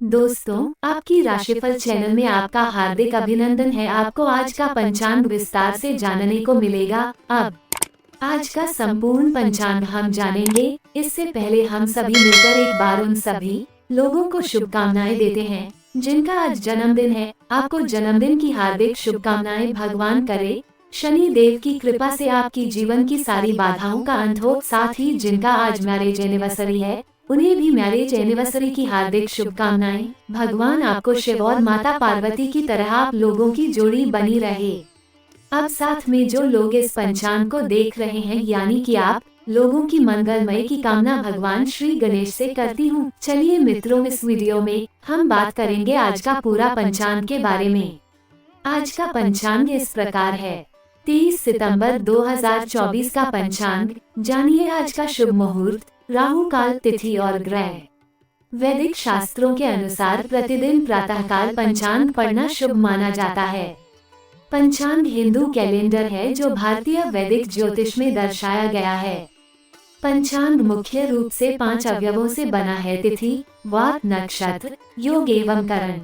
दोस्तों, आपकी राशिफल चैनल में आपका हार्दिक अभिनंदन है। आपको आज का पंचांग विस्तार से जानने को मिलेगा। अब आज का संपूर्ण पंचांग हम जानेंगे। इससे पहले हम सभी मिलकर एक बार उन सभी लोगों को शुभकामनाएं देते हैं जिनका आज जन्मदिन है। आपको जन्मदिन की हार्दिक शुभकामनाएं। भगवान करे शनि देव की कृपा से आपकी जीवन की सारी बाधाओं का अंत हो। साथ ही जिनका आज मैरिज एनिवर्सरी है उन्हें भी मैरिज एनिवर्सरी की हार्दिक शुभकामनाएं। भगवान आपको शिव और माता पार्वती की तरह आप लोगों की जोड़ी बनी रहे। अब साथ में जो लोग इस पंचांग को देख रहे हैं यानी कि आप लोगों की मंगलमय की कामना भगवान श्री गणेश से करती हूँ। चलिए मित्रों, इस वीडियो में हम बात करेंगे आज का पूरा पंचांग के बारे में। आज का पंचांग इस प्रकार है। 30 सितंबर 2024 का पंचांग। जानिए आज का शुभ मुहूर्त, राहु काल, तिथि और ग्रह। वैदिक शास्त्रों के अनुसार प्रतिदिन प्रातःकाल पंचांग पढ़ना शुभ माना जाता है। पंचांग हिंदू कैलेंडर है जो भारतीय वैदिक ज्योतिष में दर्शाया गया है। पंचांग मुख्य रूप से 5 अवयवों से बना है: तिथि, वार, नक्षत्र, योग एवं करण।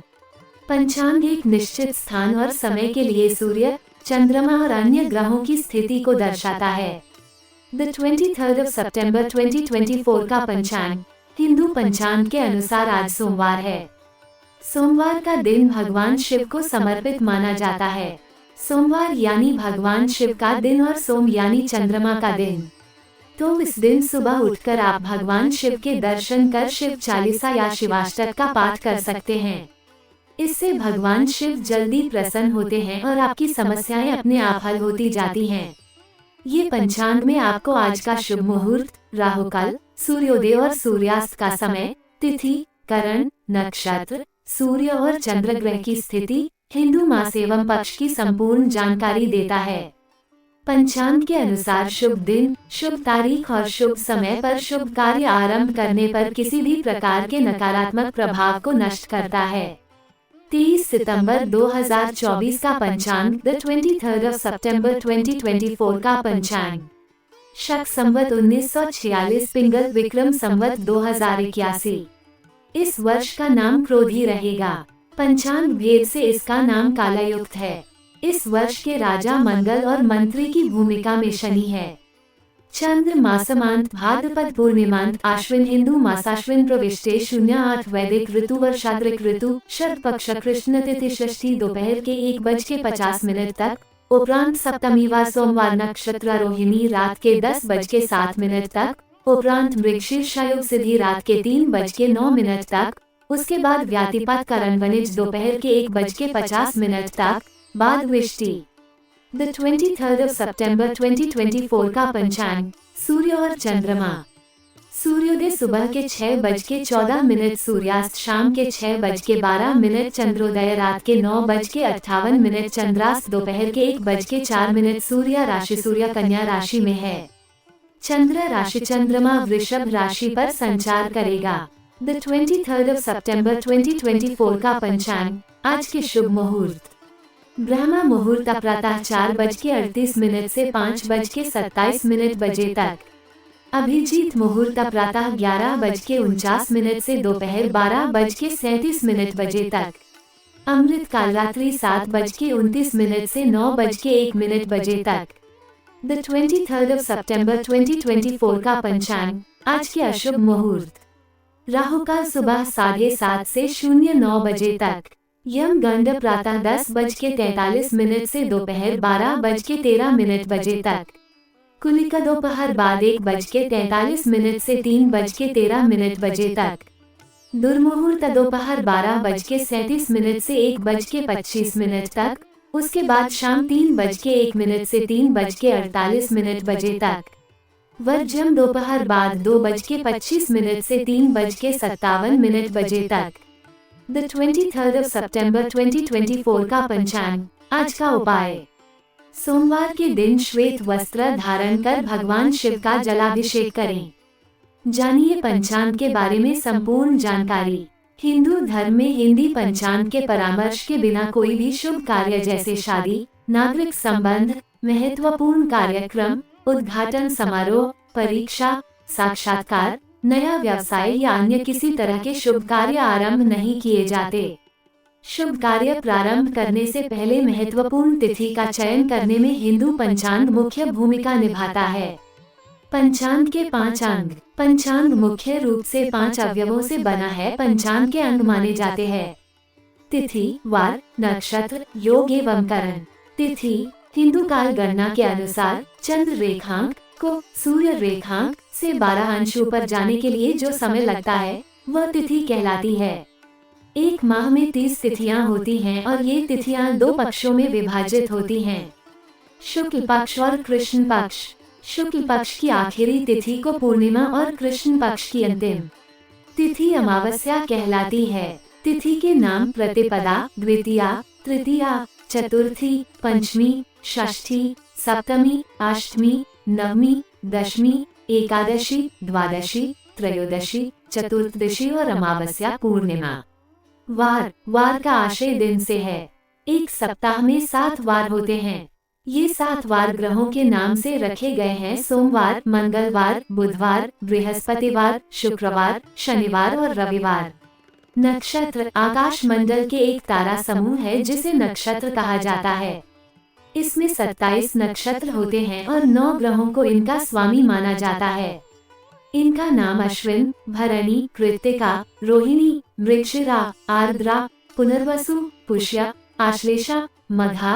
पंचांग एक निश्चित स्थान और समय के लिए सूर्य, चंद्रमा और अन्य ग्रहों की स्थिति को दर्शाता है। The 23rd of September 2024 का पंचांग हिंदू पंचांग के अनुसार आज सोमवार है। सोमवार का दिन भगवान शिव को समर्पित माना जाता है। सोमवार यानी भगवान शिव का दिन और सोम यानी चंद्रमा का दिन। तो इस दिन सुबह उठकर आप भगवान शिव के दर्शन कर शिव चालीसा या शिवाष्टक का पाठ कर सकते हैं। इससे भगवान शिव जल्दी प्रसन्न होते हैं और आपकी समस्याएं अपने आप हल होती जाती हैं। ये पंचांग में आपको आज का शुभ मुहूर्त, राहु काल, सूर्योदय और सूर्यास्त का समय, तिथि, करण, नक्षत्र, सूर्य और चंद्र ग्रह की स्थिति, हिंदू मास एवं पक्ष की संपूर्ण जानकारी देता है। पंचांग के अनुसार शुभ दिन, शुभ तारीख और शुभ समय पर शुभ कार्य आरंभ करने पर किसी भी प्रकार के नकारात्मक प्रभाव को नष्ट करता है। 30 सितंबर 2024 का पंचांग, The 23rd of September 2024 का पंचांग। शक संवत 1946, पिंगल विक्रम संवत 2081। इस वर्ष का नाम क्रोधी रहेगा। पंचांग भेद से इसका नाम कालयुक्त है। इस वर्ष के राजा मंगल और मंत्री की भूमिका में शनि है। चंद्र मासमांत भाद्रपद पूर्णिमांत आश्विन हिंदू मासाश्विन प्रविष्टे 08 वैदिक ऋतु वर्षाद्रिक ऋतु शरद पक्ष कृष्ण तिथि षष्ठी दोपहर के 1:50 तक। उपरांत सप्तमी व सोमवार नक्षत्र रोहिणी रात के 10:07 तक। उपरांत मृगशीर्ष योग सिद्धि रात के 3:09 तक। उसके बाद व्यातिपात करण वनिज दोपहर के 1:50 तक। बाद वृष्टि। The 23rd of September 2024 का पंचांग। सूर्य और चंद्रमा। सूर्योदय सुबह के 6:14, सूर्यास्त शाम के 6:12, चंद्रोदय रात के 9:58, चंद्रास्त दोपहर के 1:04। सूर्य राशि सूर्य कन्या राशि में है। चंद्र राशि चंद्रमा वृषभ राशि पर संचार करेगा। The 23rd of September 2024 का पंचांग। आज के शुभ मुहूर्त। ब्रह्म मुहूर्त प्रातः 4:38 से 5:27 बजे तक। अभिजीत मुहूर्त प्रातः 11:49 से दोपहर 12:37 बजे तक। अमृत काल रात्रि 7:29 से 9:01 बजे तक। The 23rd of September 2024 का पंचांग। आज के अशुभ मुहूर्त। राहु काल सुबह 7:30 से 09 बजे तक। यम गंड प्रातः 10:43 से दोपहर 12:13 बजे तक। कुलिका दोपहर बाद 1:43 से 3:13 बजे तक। दुर्मुहूर्त दोपहर 12:37 से 1:25 तक। उसके बाद शाम 3:01 से 3:48 बजे तक। वर्जम दोपहर बाद 2:25 से 3:57 बजे तक। The 23rd of September 2024 का पंचांग। आज का उपाय। सोमवार के दिन श्वेत वस्त्र धारण कर भगवान शिव का जलाभिषेक करें। जानिए पंचांग के बारे में संपूर्ण जानकारी। हिंदू धर्म में हिंदी पंचांग के परामर्श के बिना कोई भी शुभ कार्य जैसे शादी, नागरिक संबंध, महत्वपूर्ण कार्यक्रम, उद्घाटन समारोह, परीक्षा, साक्षात्कार, नया व्यवसाय या अन्य किसी तरह के शुभ कार्य आरंभ नहीं किए जाते। शुभ कार्य प्रारंभ करने से पहले महत्वपूर्ण तिथि का चयन करने में हिंदू पंचांग मुख्य भूमिका निभाता है। पंचांग के 5 अंग। पंचांग मुख्य रूप से 5 अवयवों से बना है। पंचांग के अंग माने जाते हैं तिथि, वार, नक्षत्र, योग एवं करण। तिथि हिंदू काल गणना के अनुसार चंद्र रेखांक को सूर्य रेखांक से 12 अंश ऊपर जाने के लिए जो समय लगता है वह तिथि कहलाती है। एक माह में 30 तिथियां होती हैं और ये तिथियां 2 पक्षों में विभाजित होती हैं, शुक्ल पक्ष और कृष्ण पक्ष। शुक्ल पक्ष की आखिरी तिथि को पूर्णिमा और कृष्ण पक्ष की अंतिम तिथि अमावस्या कहलाती है। तिथि के नाम प्रतिपदा, द्वितीया, तृतीया, चतुर्थी, पंचमी, षष्ठी, सप्तमी, अष्टमी, नवमी, दशमी, एकादशी, द्वादशी, त्रयोदशी, चतुर्दशी और अमावस्या पूर्णिमा। वार का आशय दिन से है। एक सप्ताह में 7 वार होते हैं। ये 7 वार ग्रहों के नाम से रखे गए हैं: सोमवार, मंगलवार, बुधवार, बृहस्पतिवार, शुक्रवार, शनिवार और रविवार। नक्षत्र आकाश मंडल के एक तारा समूह है जिसे नक्षत्र कहा जाता है। इसमें 27 नक्षत्र होते हैं और 9 ग्रहों को इनका स्वामी माना जाता है। इनका नाम अश्विन, भरणी, कृत्तिका, रोहिणी, मृगशिरा, आर्द्रा, पुनर्वसु, पुष्य, आश्लेषा, मघा,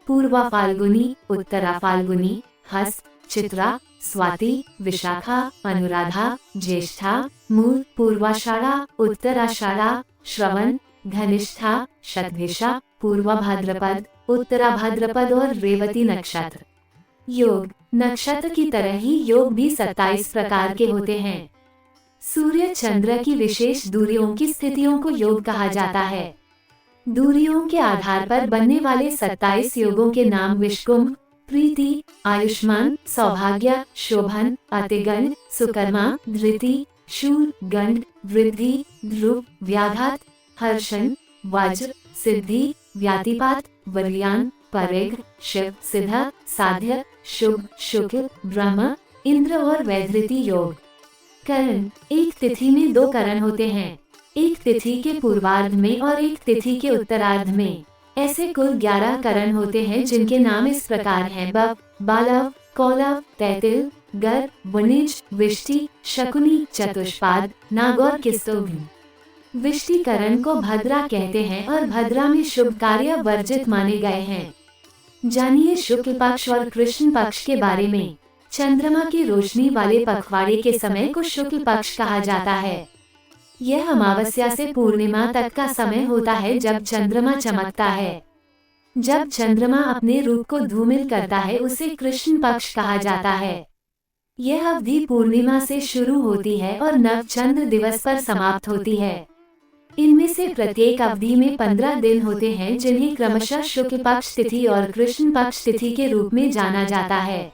पूर्वा फाल्गुनी, उत्तरा फाल्गुनी, हस्त, चित्रा, स्वाति, विशाखा, अनुराधा, ज्येष्ठा, मूल, पूर्वाषाढ़ा, उत्तराषाढ़ा, श्रवण, घनिष्ठा, शतभिषा, पूर्वा भाद्रपद, उत्तरा भाद्रपद और रेवती नक्षत्र। योग नक्षत्र की तरह ही योग भी 27 प्रकार के होते हैं। सूर्य चंद्र की विशेष दूरियों की स्थितियों को योग कहा जाता है। दूरियों के आधार पर बनने वाले 27 योगों के नाम विषकुंभ, प्रीति, आयुष्मान, सौभाग्य, शोभन, अतिगंड, सुकर्मा, धृति, शूल, गंड, वृद्धि, ध्रुव, व्याघात, हर्षण, वज्र, सिद्धि, व्यातिपात, वरीयान, परिघ, शिव, सिद्ध, साध्य, शुभ, शुक्ल, ब्रह्म, इंद्र और वैधृति योग। करण एक तिथि में 2 करण होते हैं, एक तिथि के पूर्वार्ध में और एक तिथि के उत्तरार्ध में। ऐसे कुल 11 करण होते हैं जिनके नाम इस प्रकार हैं: बव, बालव, कौलव, तैतिल, गर, वणिज, विष्टि, शकुनी, चतुष्पाद, नाग और किस्तोघ्न। विष्टिकरण को भद्रा कहते हैं और भद्रा में शुभ कार्य वर्जित माने गए हैं। जानिए शुक्ल पक्ष और कृष्ण पक्ष के बारे में। चंद्रमा की रोशनी वाले पखवाड़े के समय को शुक्ल पक्ष कहा जाता है। यह अमावस्या से पूर्णिमा तक का समय होता है जब चंद्रमा चमकता है। जब चंद्रमा अपने रूप को धूमिल करता है उसे कृष्ण पक्ष कहा जाता है। यह अवधि पूर्णिमा से शुरू होती है और नवचंद्र दिवस पर समाप्त होती है। इनमें से प्रत्येक अवधि में 15 दिन होते हैं जिन्हें क्रमशः शुक्ल पक्ष तिथि और कृष्ण पक्ष तिथि के रूप में जाना जाता है।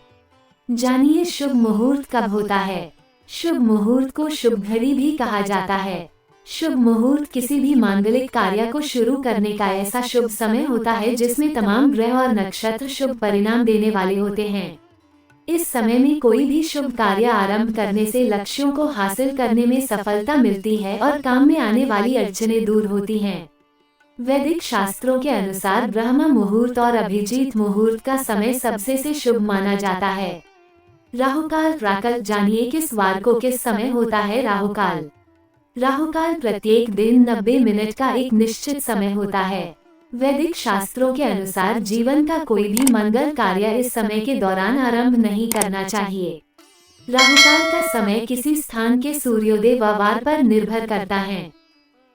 जानिए शुभ मुहूर्त कब होता है। शुभ मुहूर्त को शुभ घड़ी भी कहा जाता है। शुभ मुहूर्त किसी भी मांगलिक कार्य को शुरू करने का ऐसा शुभ समय होता है जिसमें तमाम ग्रह और नक्षत्र शुभ परिणाम देने वाले होते हैं। इस समय में कोई भी शुभ कार्य आरंभ करने से लक्ष्यों को हासिल करने में सफलता मिलती है और काम में आने वाली अड़चनें दूर होती हैं। वैदिक शास्त्रों के अनुसार ब्रह्म मुहूर्त और अभिजीत मुहूर्त का समय सबसे से शुभ माना जाता है। राहुकाल प्राकल जानिए किस वार को किस समय होता है। राहुकाल प्रत्येक दिन 90 मिनट का एक निश्चित समय होता है। वैदिक शास्त्रों के अनुसार जीवन का कोई भी मंगल कार्य इस समय के दौरान आरंभ नहीं करना चाहिए। राहुकाल का समय किसी स्थान के सूर्योदय व वार पर निर्भर करता है।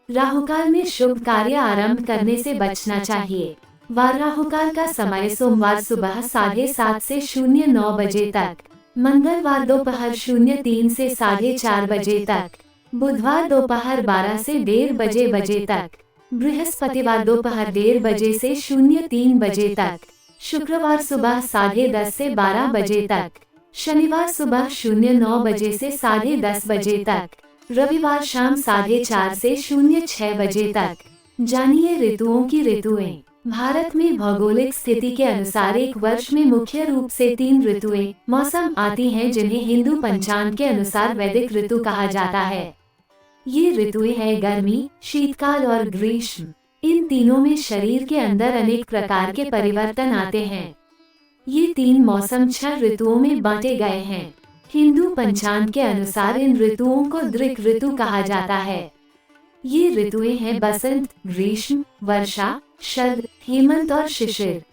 राहुकाल में शुभ कार्य आरंभ करने से बचना चाहिए। वार राहुकाल का समय सोमवार सुबह 7:30 से 09 बजे तक, मंगलवार दोपहर 03 से 4:30 बजे तक, बुधवार दोपहर 12 से 1:30 बजे तक, बृहस्पतिवार दोपहर 1:30 बजे से 03 बजे तक, शुक्रवार सुबह 10:30 से 12 बजे तक, शनिवार सुबह 09 बजे से 10:30 बजे तक, रविवार शाम 4:30 से 06 बजे तक। जानिए ऋतुओं की ऋतुएं। भारत में भौगोलिक स्थिति के अनुसार एक वर्ष में मुख्य रूप से 3 ऋतुएं मौसम आती हैं, जिन्हें हिंदू पंचांग के अनुसार वैदिक ऋतु कहा जाता है। ये ऋतुएं हैं गर्मी, शीतकाल और ग्रीष्म। इन तीनों में शरीर के अंदर अनेक प्रकार के परिवर्तन आते हैं। ये 3 मौसम 6 ऋतुओं में बांटे गए हैं। हिंदू पंचांग के अनुसार इन ऋतुओं को दृक ऋतु कहा जाता है। ये ऋतुएं हैं बसंत, ग्रीष्म, वर्षा, शरद, हेमंत और शिशिर।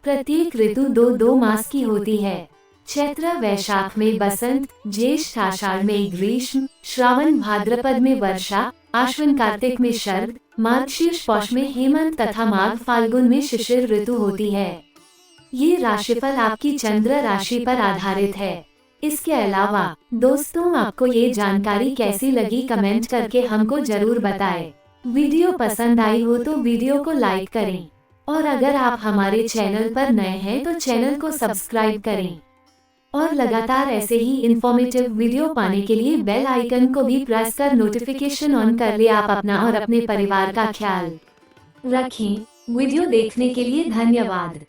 प्रत्येक ऋतु 2-2 मास की होती है। चैत्र वैशाख में बसंत, ज्येष्ठ आषाढ़ में ग्रीष्म, श्रावण भाद्रपद में वर्षा, आश्विन कार्तिक में शरद, मार्गशीर्ष पौष में हेमंत तथा माघ फाल्गुन में शिशिर ऋतु होती है। ये राशिफल आपकी चंद्र राशि पर आधारित है। इसके अलावा दोस्तों, आपको ये जानकारी कैसी लगी कमेंट करके हमको जरूर बताएं। वीडियो पसंद आई हो तो वीडियो को लाइक करें और अगर आप हमारे चैनल पर नए हैं तो चैनल को सब्सक्राइब करें और लगातार ऐसे ही इंफॉर्मेटिव वीडियो पाने के लिए बेल आइकन को भी प्रेस कर नोटिफिकेशन ऑन कर ले। आप अपना और अपने परिवार का ख्याल रखें। वीडियो देखने के लिए धन्यवाद।